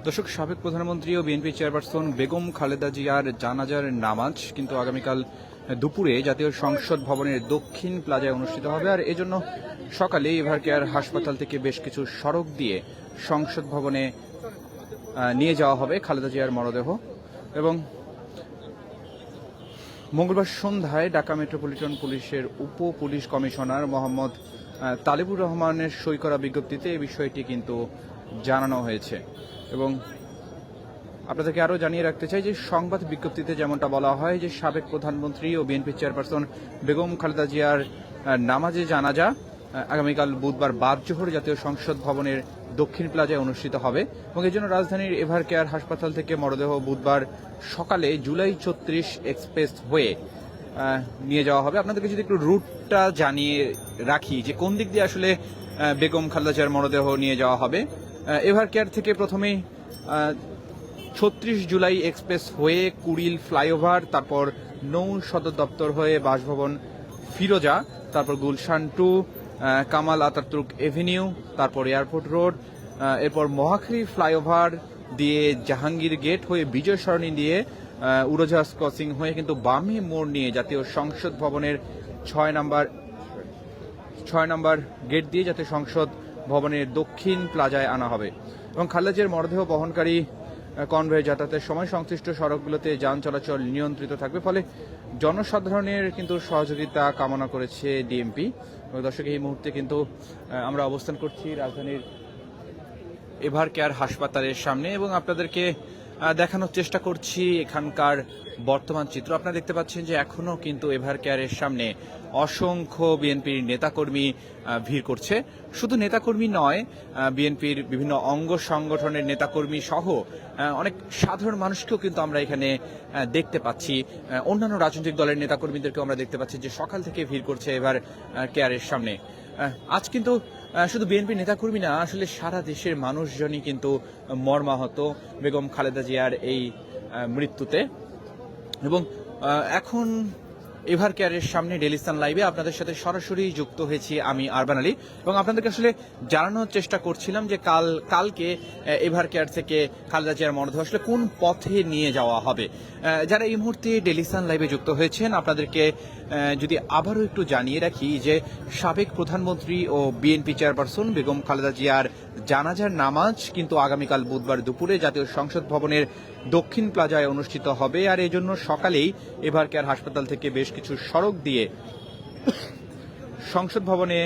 দর্শক, সাবেক প্রধানমন্ত্রী ও বিএনপি চেয়ারপারসন বেগম খালেদা জিয়ার জানাজার নামাজ কিন্তু আগামীকাল দুপুরে জাতীয় সংসদ ভবনের দক্ষিণ প্লাজায় অনুষ্ঠিত হবে। আর এজন্য সকালে এভারকেয়ার হাসপাতাল থেকে বেশ কিছু সড়ক দিয়ে সংসদ ভবনে নিয়ে যাওয়া হবে খালেদা জিয়ার মরদেহ। এবং মঙ্গলবার সন্ধ্যায় ঢাকা মেট্রোপলিটন পুলিশের উপ পুলিশ কমিশনার মোহাম্মদ তালেবুর রহমানের সই করা বিজ্ঞপ্তিতে এই বিষয়টি কিন্তু জানানো হয়েছে। এবং আপনাদেরকে আরও জানিয়ে রাখতে চাই যে সংবাদ বিজ্ঞপ্তিতে যেমনটা বলা হয় যে সাবেক প্রধানমন্ত্রী ও বিএনপি চেয়ারপারসন বেগম খালেদা জিয়ার নামাজে জানাজা আগামীকাল বুধবার বাদ জোহর জাতীয় সংসদ ভবনের দক্ষিণ প্লাজায় অনুষ্ঠিত হবে। এবং এই জন্য রাজধানীর এভারকেয়ার হাসপাতাল থেকে মরদেহ বুধবার সকালে জুলাই ৩৬ এক্সপ্রেস হয়ে নিয়ে যাওয়া হবে। আপনাদেরকে যদি একটু রুটটা জানিয়ে রাখি যে কোন দিক দিয়ে আসলে বেগম খালেদা জিয়ার মরদেহ নিয়ে যাওয়া হবে। এভারকেয়ার থেকে প্রথমেই ৩৬ জুলাই এক্সপ্রেস হয়ে কুড়িল ফ্লাইওভার, তারপর নৌ সদর দপ্তর হয়ে বাসভবন ফিরোজা, তারপর গুলশান 2, কামাল আতাতুর্ক এভিনিউ, তারপর এয়ারপোর্ট রোড, এরপর মহাখালী ফ্লাইওভার দিয়ে জাহাঙ্গীর গেট হয়ে বিজয় সরণি দিয়ে উড়োজাহাজ ক্রসিং হয়ে কিন্তু বামে মোড় নিয়ে জাতীয় সংসদ ভবনের ৬ নম্বর গেট দিয়ে জাতীয় সংসদ ভবনের দক্ষিণ প্লাজায় আনা হবে। এবং খালেদা জিয়ার মরদেহ বহনকারী কনভয়ে যাতায়াতের সময় সংশ্লিষ্ট সড়কগুলোতে যান চলাচল নিয়ন্ত্রিত থাকবে, ফলে জনসাধারণের কিন্তু সহযোগিতা কামনা করেছে ডিএমপি। দর্শক, এই মুহূর্তে কিন্তু আমরা অবস্থান করছি রাজধানীর এভারকেয়ার হাসপাতালের সামনে এবং আপনাদেরকে দেখানোর চেষ্টা করছি এখানকার বর্তমান চিত্র। আপনারা দেখতে পাচ্ছেন যে এখনো কিন্তু এভারকেয়ারের সামনে অসংখ্য বিএনপির নেতাকর্মী ভিড় করছে। শুধু নেতাকর্মী নয়, বিএনপির বিভিন্ন অঙ্গ সংগঠনের নেতাকর্মী সহ অনেক সাধারণ মানুষকেও কিন্তু আমরা এখানে দেখতে পাচ্ছি। অন্যান্য রাজনৈতিক দলের নেতাকর্মীদেরকেও আমরা দেখতে পাচ্ছি যে সকাল থেকে ভিড় করছে এভারকেয়ারের সামনে। আজ কিন্তু শুধু বিএনপি নেতাকর্মী না, আসলে সারা দেশের মানুষজনই কিন্তু মর্মাহত বেগম খালেদা জিয়ার এই মৃত্যুতে। এবং এখন এভারকেয়ারের সামনে ডেলিস্তান লাইভে আপনাদের সাথে সরাসরি যুক্ত হয়েছি আমি আরবান আলী। এবং আপনাদেরকে আসলে জানানোর চেষ্টা করছিলাম যে কালকে এভারকেয়ার থেকে খালেদা জিয়ার মরদেহ আসলে কোন পথে নিয়ে যাওয়া হবে। যারা এই মুহূর্তে ডেলিস্তান লাইভে যুক্ত হয়েছেন, আপনাদেরকে যদি আবারও একটু জানিয়ে রাখি যে সাবেক প্রধানমন্ত্রী ও বিএনপি চেয়ারপারসন বেগম খালেদা জিয়ার জানাজার নামাজ কিন্তু আগামীকাল বুধবার দুপুরে জাতীয় সংসদ ভবনের দক্ষিণ প্লাজায় অনুষ্ঠিত হবে। আর এই জন্য সকালেই এভারকেয়ার হাসপাতাল থেকে বেশ কিছু সড়ক দিয়ে সংসদ ভবনে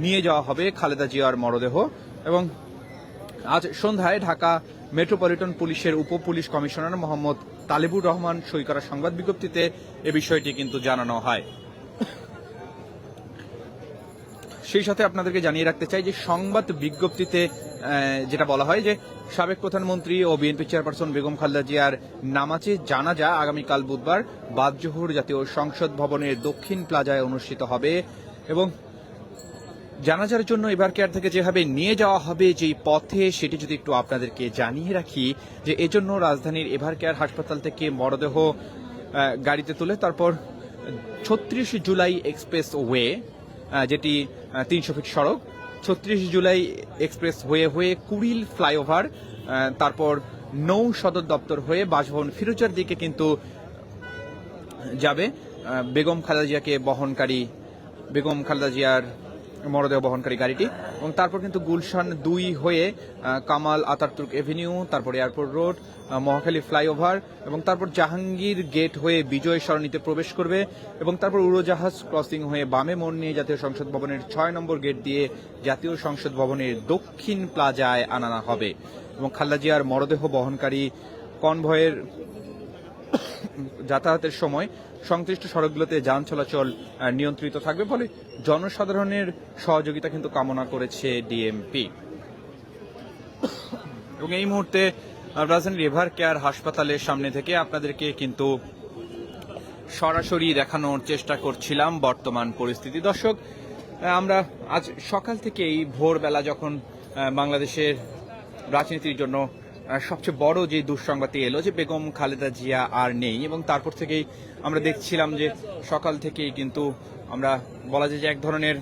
নিয়ে যাওয়া হবে খালেদা জিয়ার মরদেহ। এবং আজ সন্ধ্যায় ঢাকা মেট্রোপলিটন পুলিশের উপ পুলিশ কমিশনার মোহাম্মদ তালেবুর রহমান সই করা সংবাদ বিজ্ঞপ্তিতে এ বিষয়টি কিন্তু জানানো হয়। সেই সাথে আপনাদেরকে জানিয়ে রাখতে চাই যে সংবাদ বিজ্ঞপ্তিতে যেটা বলা হয় যে সাবেক প্রধানমন্ত্রী ও বিএনপি চেয়ারপারসন বেগম খালেদা জিয়ার নামাজে জানাজা আগামীকাল বুধবার বাদ জোহর জাতীয় সংসদ ভবনের দক্ষিণ প্লাজায় অনুষ্ঠিত হবে। এবং জানাজার জন্য এভারকেয়ার থেকে যেভাবে নিয়ে যাওয়া হবে যেই পথে, সেটি যদি একটু আপনাদেরকে জানিয়ে রাখি যে এজন্য রাজধানীর এভারকেয়ার হাসপাতাল থেকে মরদেহ গাড়িতে তুলে তারপর ৩৬ জুলাই এক্সপ্রেস ওয়ে, যেটি ৩০০ ফিট সড়ক, ৩৬ জুলাই এক্সপ্রেস হয়ে কুড়িল ফ্লাইওভার, তারপর নৌ সদর দপ্তর হয়ে বাসভবন ফিরোজার দিকে কিন্তু যাবে বেগম খালেদা জিয়ার মরদেহ বহনকারী গাড়িটি। এবং তারপর কিন্তু গুলশান 2 হয়ে কামাল আতাতুর্ক এভিনিউ, তারপর এয়ারপোর্ট রোড, মহাখালী ফ্লাইওভার এবং তারপর জাহাঙ্গীর গেট হয়ে বিজয় সরণিতে প্রবেশ করবে। এবং তারপর উড়োজাহাজ ক্রসিং হয়ে বামে মোড় নিয়ে জাতীয় সংসদ ভবনের ৬ নম্বর গেট দিয়ে জাতীয় সংসদ ভবনের দক্ষিণ প্লাজায় আনা হবে। এবং খালেদা জিয়ার মরদেহ বহনকারী কনভয়ের যাতায়াতের সময় সংশ্লিষ্ট সড়কগুলোতে যান চলাচল নিয়ন্ত্রিত থাকবে, ফলে জনসাধারণের সহযোগিতা কিন্তু কামনা করেছে ডিএমপি। এবং এই মুহূর্তে রাজধানীর এভারকেয়ার হাসপাতালের সামনে থেকে আপনাদেরকে কিন্তু সরাসরি দেখানোর চেষ্টা করছিলাম বর্তমান পরিস্থিতি। দর্শক, আমরা আজ সকাল থেকেই ভোরবেলা যখন বাংলাদেশের রাজনীতির জন্য সবচেয়ে বড় যে দুঃসংবাদটি এলো যে বেগম খালেদা জিয়া আর নেই, এবং তারপর থেকেই আমরা দেখছিলাম যে সকাল থেকেই কিন্তু আমরা বলা যায় যে এক ধরনের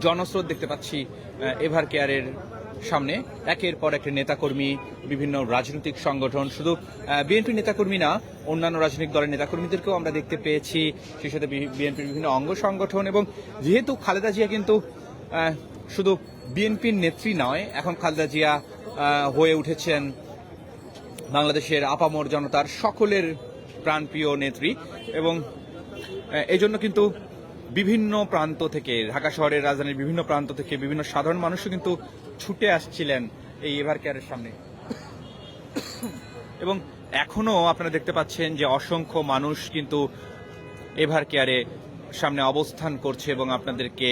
জনস্রোত দেখতে পাচ্ছি এভারকেয়ারের সামনে একের পর এক নেতাকর্মী, বিভিন্ন রাজনৈতিক সংগঠন, শুধু বিএনপি নেতাকর্মী না, অন্যান্য রাজনৈতিক দলের নেতাকর্মীদেরকেও আমরা দেখতে পেয়েছি, সেই সাথে বিএনপির বিভিন্ন অঙ্গ সংগঠন। এবং যেহেতু খালেদা জিয়া কিন্তু শুধু বিএনপির নেত্রী নয়, এখন খালেদা জিয়া হয়ে উঠেছেন বাংলাদেশের আপামর জনতার সকলের প্রাণপ্রিয় নেত্রী। এবং এই জন্য কিন্তু বিভিন্ন প্রান্ত থেকে, ঢাকা শহরের রাজধানীর বিভিন্ন প্রান্ত থেকে বিভিন্ন সাধারণ মানুষও কিন্তু ছুটে আসছিলেন এই এভার কেয়ারের সামনে। এবং এখনো আপনারা দেখতে পাচ্ছেন যে অসংখ্য মানুষ কিন্তু এভার কেয়ারে সামনে অবস্থান করছে এবং আপনাদেরকে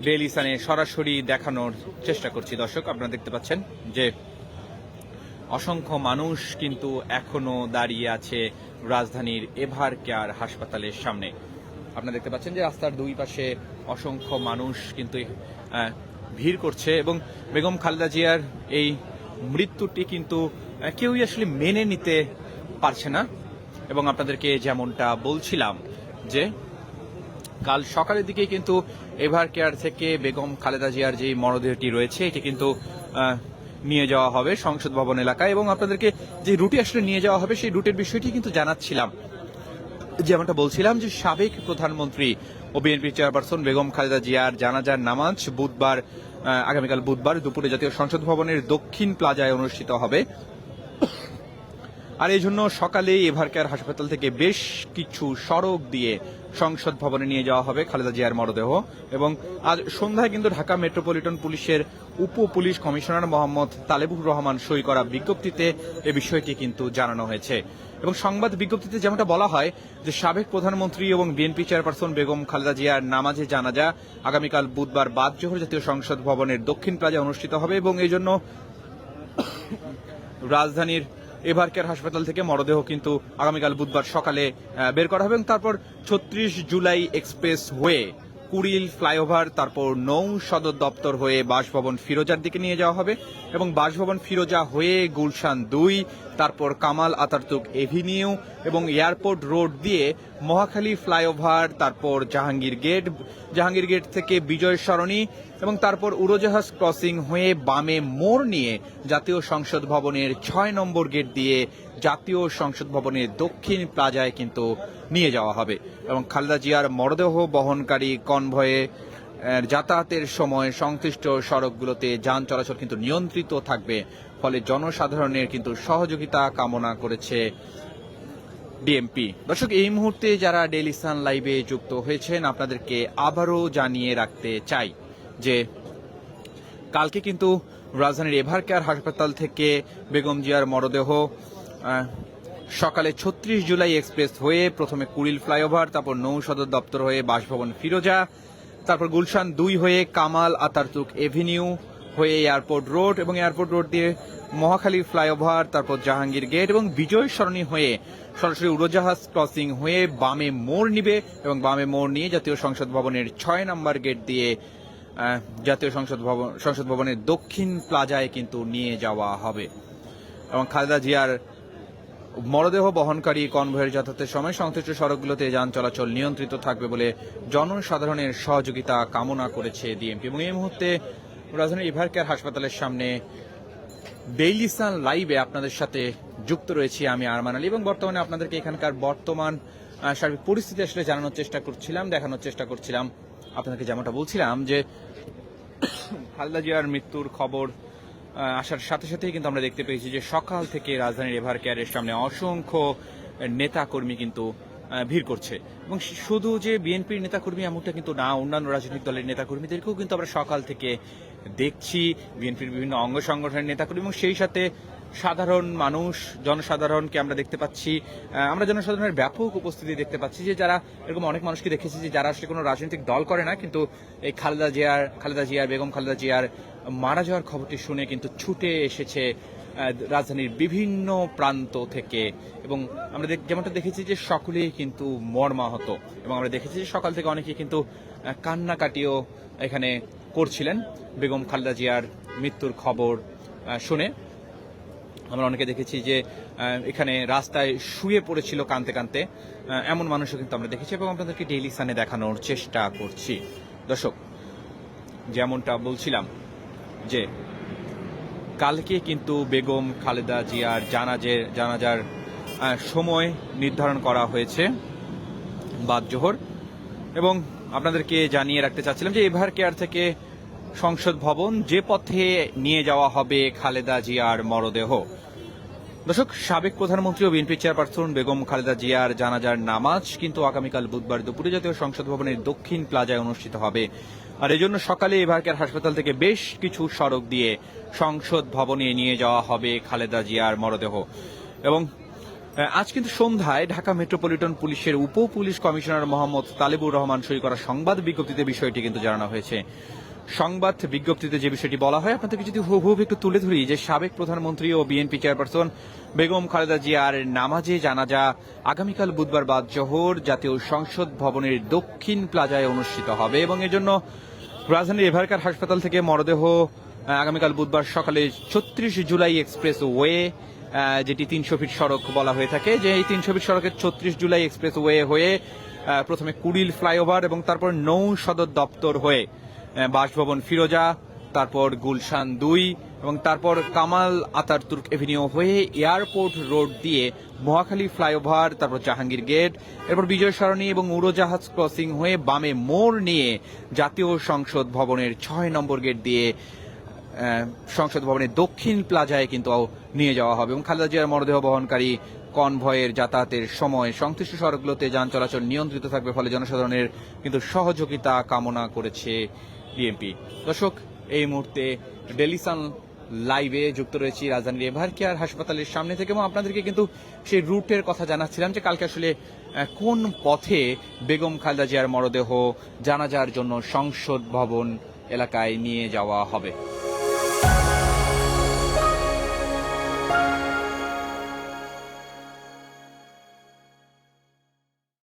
ডেইলি সানে সরাসরি দেখানোর চেষ্টা করছি। দর্শক, আপনারা দেখতে পাচ্ছেন যে অসংখ্য মানুষ কিন্তু এখনো দাঁড়িয়ে আছে রাজধানীর এভার কেয়ার হাসপাতালের সামনে। আপনারা দেখতে পাচ্ছেন যে রাস্তার দুই পাশে অসংখ্য মানুষ কিন্তু ভিড় করছে এবং বেগম খালেদা জিয়ার এই মৃত্যুটি কিন্তু কেউই আসলে মেনে নিতে পারছে না। এবং আপনাদেরকে যেমনটা বলছিলাম যে কাল সকালের দিকে কিন্তু এভার কেয়ার থেকে বেগম খালেদা জিয়ার যে মরদেহটি রয়েছে এটি কিন্তু নিয়ে যাওয়া হবে সংসদ ভবন এলাকায়। এবং আপনাদেরকে যে রুটে আসলে নিয়ে যাওয়া হবে সেই রুটের বিষয়টি কিন্তু জানাচ্ছিলাম, যেমনটা বলছিলাম যে সাবেক প্রধানমন্ত্রী ও বিএনপি চেয়ারপারসন বেগম খালেদা জিয়ার জানাজার নামাজ আগামীকাল বুধবার দুপুরে জাতীয় সংসদ ভবনের দক্ষিণ প্লাজায় অনুষ্ঠিত হবে। আর এই জন্য সকালেই এভার কেয়ার হাসপাতাল থেকে বেশ কিছু সড়ক দিয়ে সংসদ ভবনে নিয়ে যাওয়া হবে খালেদা জিয়ার মরদেহ। এবং আজ সন্ধ্যায় কিন্তু ঢাকা মেট্রোপলিটন পুলিশের উপ পুলিশ কমিশনার মোহাম্মদ তালেবুর রহমান সই করা বিজ্ঞপ্তিতে এ বিষয়টি কিন্তু জানানো হয়েছে। এবং সংবাদ বিজ্ঞপ্তিতে যেমনটা বলা হয় যে সাবেক প্রধানমন্ত্রী এবং বিএনপি চেয়ারপারসন বেগম খালেদা জিয়ার নামাজে জানাজা আগামীকাল বুধবার বাদ জোহর জাতীয় সংসদ ভবনের দক্ষিণ প্লাজায় অনুষ্ঠিত হবে। এবং এই জন্য রাজধানীর এভার কেয়ার হাসপাতাল থেকে মরদেহ কিন্তু আগামীকাল বুধবার সকালে বের করা হবে এবং তারপর ৩৬ জুলাই এক্সপ্রেস হয়ে কুড়িল ফ্লাইওভার, তারপর নৌ সদর দপ্তর হয়ে বাসভবন ফিরোজার দিকে নিয়ে যাওয়া হবে এবং বাসভবন ফিরোজা হয়ে গুলশান ২, তারপর কামাল আতাতুর্ক এভিনিউ এবং এয়ারপোর্ট রোড দিয়ে মহাখালী ফ্লাইওভার, তারপর জাহাঙ্গীর গেট থেকে বিজয় সরণি এবং তারপর উড়োজাহাজ ক্রসিং হয়ে বামে মোড় নিয়ে জাতীয় সংসদ ভবনের ৬ নম্বর গেট দিয়ে জাতীয় সংসদ ভবনের দক্ষিণ প্লাজায় কিন্তু নিয়ে যাওয়া হবে। এবং খালেদা জিয়ার মরদেহ বহনকারী কনভয়ে যাতায়াতের সময় সংশ্লিষ্ট সড়কগুলোতে যান চলাচল কিন্তু নিয়ন্ত্রিত থাকবে, ফলে জনসাধারণের কিন্তু সহযোগিতা কামনা করেছে ডিএমপি। দর্শক, এই মুহূর্তে যারা ডেইলি সান লাইভে যুক্ত হয়েছেন আপনাদেরকে আবারও জানিয়ে রাখতে চাই যে কালকে কিন্তু রাজধানীর এভার কেয়ার হাসপাতাল থেকে বেগম জিয়ার মরদেহ সকালে ৩৬ জুলাই এক্সপ্রেস হয়ে প্রথমে কুড়িল ফ্লাইওভার, তারপর নৌ সদর দপ্তর হয়ে বাসভবন ফিরোজা, তারপর গুলশান ২ হয়ে কামাল আতাতুর্ক এভিনিউ হয়ে এয়ারপোর্ট রোড এবং এয়ারপোর্ট রোড দিয়ে মহাখালী ফ্লাইওভার, তারপর জাহাঙ্গীর গেট এবং বিজয় সরণি হয়ে সরাসরি উড়োজাহাজ ক্রসিং হয়ে বামে মোড় নিবে এবং বামে মোড় নিয়ে জাতীয় সংসদ ভবনের ৬ নম্বর গেট দিয়ে জাতীয় সংসদ ভবনের দক্ষিণ প্লাজায় কিন্তু নিয়ে যাওয়া হবে। এবং খালেদা জিয়ার মরদেহ বহনকারী কনভয়ের যাতায়াতের সময় সংশ্লিষ্ট সড়কগুলোতে যান চলাচল নিয়ন্ত্রিত থাকবে বলে জনসাধারণের সহযোগিতা কামনা করেছে ডিএমপি। এবং এই মুহূর্তে রাজধানীর এভার কেয়ার হাসপাতালের সামনে ডেইলি সান লাইভে আপনাদের সাথে যুক্ত রয়েছি আমি আরমান আলী এবং বর্তমানে আপনাদেরকে এখানকার বর্তমান সার্বিক পরিস্থিতি আসলে জানানোর চেষ্টা করছিলাম, দেখানোর চেষ্টা করছিলাম। আপনাদেরকে যেমনটা বলছিলাম যে খালেদা জিয়ার মৃত্যুর খবর আসার সাথে সাথেই কিন্তু আমরা দেখতে পেয়েছি যে সকাল থেকে রাজধানীর এভার কেয়ারের সামনে অসংখ্য নেতাকর্মী কিন্তু ভিড় করছে। এবং শুধু যে বিএনপির নেতাকর্মী এমনটা কিন্তু না, অন্যান্য রাজনৈতিক দলের নেতাকর্মীদেরকেও কিন্তু আমরা সকাল থেকে দেখছি, বিএনপির বিভিন্ন অঙ্গ সংগঠনের নেতাকর্মী এবং সেই সাথে সাধারণ মানুষ, জনসাধারণকে আমরা দেখতে পাচ্ছি। আমরা জনসাধারণের ব্যাপক উপস্থিতি দেখতে পাচ্ছি যে যারা এরকম অনেক মানুষকে দেখেছি যে যারা আসলে কোনো রাজনৈতিক দল করে না, কিন্তু এই বেগম খালেদা জিয়ার মারা যাওয়ার খবরটি শুনে কিন্তু ছুটে এসেছে রাজধানীর বিভিন্ন প্রান্ত থেকে। এবং আমরা যেমনটা দেখেছি যে সকলেই কিন্তু মর্মাহত এবং আমরা দেখেছি যে সকাল থেকে অনেকেই কিন্তু কান্নাকাটিও এখানে করছিলেন বেগম খালেদা জিয়ার মৃত্যুর খবর শুনে। আমরা অনেকে দেখেছি যে এখানে রাস্তায় শুয়ে পড়েছিল কাঁদতে কাঁদতে, এমন মানুষও কিন্তু আমরা দেখেছি এবং আপনাদেরকে ডেইলি সানে দেখানোর চেষ্টা করছি। দর্শক, যেমনটা বলছিলাম যে কালকে কিন্তু বেগম খালেদা জিয়ার জানাজার সময় নির্ধারণ করা হয়েছে বাদ জোহর, এবং আপনাদেরকে জানিয়ে রাখতে চাচ্ছিলাম যে এভার কেয়ার থেকে সংসদ ভবন যে পথে নিয়ে যাওয়া হবে খালেদা জিয়ার মরদেহ। দর্শক, সাবেক প্রধানমন্ত্রী ও বিএনপি চেয়ারপারসন বেগম খালেদা জিয়ার জানাজার নামাজ কিন্তু আগামীকাল বুধবার দুপুরে জাতীয় সংসদ ভবনের দক্ষিণ প্লাজায় অনুষ্ঠিত হবে। আর এজন্য সকালে এভার কেয়ার হাসপাতাল থেকে বেশ কিছু সড়ক দিয়ে সংসদ ভবনে নিয়ে যাওয়া হবে খালেদা জিয়ার মরদেহ। এবং আজ কিন্তু সন্ধ্যায় ঢাকা মেট্রোপলিটন পুলিশের উপ পুলিশ কমিশনার মোহাম্মদ তালেবুর রহমান সই করা সংবাদ বিজ্ঞপ্তিতে বিষয়টি কিন্তু জানানো হয়েছে। সংবাদ বিজ্ঞপ্তিতে যে বিষয়টি বলা হয় আপনাদেরকে যদি হুবহুব একটু তুলে ধরি, যে সাবেক প্রধানমন্ত্রী ও বিএনপি চেয়ারপারসন বেগম খালেদা জিয়ার নামাজে জানাজা আগামীকাল বুধবার বাদ জোহর জাতীয় সংসদ ভবনের দক্ষিণ প্লাজায় অনুষ্ঠিত হবে, এবং এজন্য রাজধানীর এভারকেয়ার হাসপাতাল থেকে মরদেহ আগামীকাল বুধবার সকালে ৩৬ জুলাই এক্সপ্রেস ওয়ে, যেটি ৩০০ ফিট সড়ক বলা হয়ে থাকে, যে এই ৩০০ ফিট সড়কের ৩৬ জুলাই এক্সপ্রেস ওয়ে হয়ে প্রথমে কুড়িল ফ্লাইওভার এবং তারপর নৌ সদর দপ্তর হয়ে বাসভবন ফিরোজা, তারপর গুলশান ২ এবং তারপর কামাল আতাতুর্ক এভিনিউ হয়ে এয়ারপোর্ট রোড দিয়ে মহাখালী ফ্লাইওভার, তারপর জাহাঙ্গীর গেট, এরপর বিজয় সরণি এবং উড়োজাহাজ ক্রসিং হয়ে বামে মোড় নিয়ে জাতীয় সংসদ ভবনের ৬ নম্বর গেট দিয়ে সংসদ ভবনের দক্ষিণ প্লাজায় কিন্তু নিয়ে যাওয়া হবে। এবং খালেদা জিয়ার মরদেহ বহনকারী কনভয়ের যাতায়াতের সময় সংশ্লিষ্ট সড়কগুলোতে যান চলাচল নিয়ন্ত্রিত থাকবে, ফলে জনসাধারণের কিন্তু সহযোগিতা কামনা করেছে বিএনপি। দর্শক, এই মুহূর্তে ডেইলি সান লাইভে যুক্ত রয়েছি রাজধানীর এভার কেয়ার হাসপাতালের সামনে থেকে, এবং আপনাদেরকে কিন্তু সেই রুটের কথা জানাচ্ছিলাম যে কালকে আসলে কোন পথে বেগম খালেদা জিয়ার মরদেহ জানাজার জন্য সংসদ ভবন এলাকায় নিয়ে যাওয়া হবে।